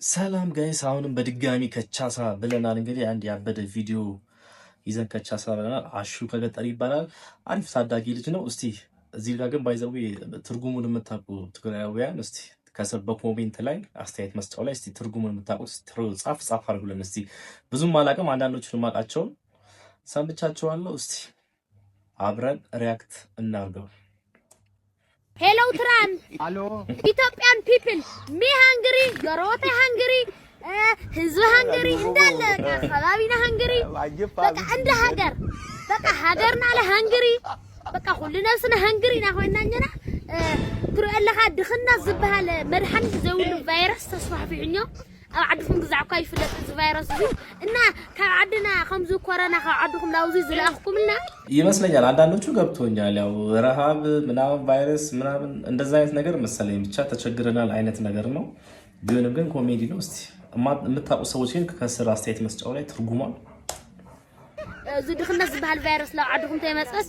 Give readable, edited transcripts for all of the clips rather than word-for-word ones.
ሰላም ጋይስ አሁንም በድጋሚ ከቻሳ ብለናል። እንግዲህ አንድ ያበደ ቪዲዮ ይዘን ከቻሳ ብለናል። አሹ ከገጠር ይባላል። አሪፍ ታዳጊ ልጅ ነው። እስቲ እዚህ ጋር ግን ባይዘው ትርጉሙን የምታውቁ ትግራውያን እስቲ ከስር በኮሜንት ላይ አስተያየት መስጫው ላይ እስቲ ትርጉሙን የምታውቁት ጻፍ አድርጉልን። እስቲ ብዙም አላውቅም፣ አንዳንዶቹን ማውቃቸውን ሰምቻቸዋለሁ። እስቲ አብረን ሪያክት እናርገው። Hello Trump. Hello. Ethiopian people. Me hungry. Garote hungry. ህዝብ hungry እንዳለ ከባቢና hungry በቃ እንደ ሀገር በቃ ሀገርና ለhungry በቃ ሁሉ ነፍስና hungry ና ሆይናኛና ትሩአለኻ ድኽና ዝበሃል መድሓኒት ዘውሉ ቫይረስ ተስፋሕፊዕኞ ኣብ ዓድኩም ግዛዕኳ ይፍለጥ እዚ ቫይረስ እዚ እና ካብ ዓድና ከምዚ ኮሮና ካብ ዓድኩም ላውዚ ዝለኣኽኩምና ይመስለኛል። አንዳንዶቹ ገብቶኛል። ያው ረሃብ ምናምን ቫይረስ ምናምን እንደዛ አይነት ነገር መሰለኝ ብቻ ተቸግረናል አይነት ነገር ነው። ቢሆንም ግን ኮሜዲ ነው። እስቲ የምታውቁ ሰዎች ግን ከስር አስተያየት መስጫው ላይ ትርጉሟል እዚ ድኽና ዝበሃል ቫይረስ ላብ ዓድኩም ተይመፅስ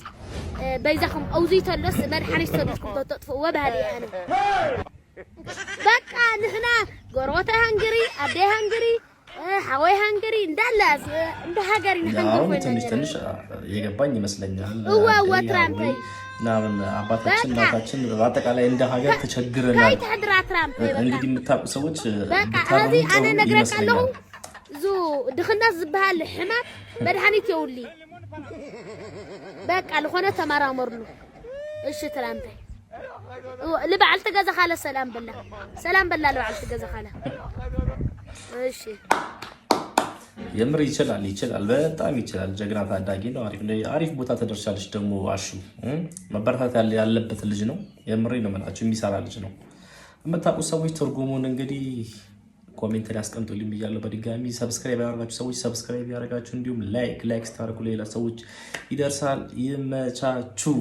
በይዛኹም ኣውዚ ተሎስ መድሓኒት ተልስኩም ተጥፍእዎ ባህሊ ኣነ በቃ ንሕና ጎረቤት hungry አዴ hungry ሓወይ hungry እንዳለ እንደ ሀገሪና hungry ትንሽ የገባኝ ይመስለኛል። ትራምፕ ናምን አባታችን እናታችን በአጠቃላይ እንደ ሀገር ተቸግረናል። እንግዲህ የምታውቁ ሰዎች በቃ አነ ነግረካለሁ ዙ ድኽና ዝበሃል ሕማም መድሓኒት የውሊ በቃ ለኾነ ተመራመርሉ። እሺ ትራምፕ لبعل تجازا خاله سلام بالله لبعل تجازا خاله እሺ የምር ይችላል በጣም ይችላል። ጀግና ታዳጊ ነው። አሪፍ ቦታ ተደርሻለች። ደግሞ አሹ መበረታት ያለበት ልጅ ነው። የምር ነው ማለት የሚሰራ ልጅ ነው። የምታውቁ ሰዎች ትርጉሙን እንግዲህ ኮሜንት ላይ አስቀምጡልኝ ብያለሁ። በድጋሚ ሰብስክራይብ ያደረጋችሁ ሰዎች ሰብስክራይብ ያደረጋችሁ እንዲሁም ላይክ ስታደርጉ ሌላ ሰዎች ይደርሳል። ይመቻችሁ።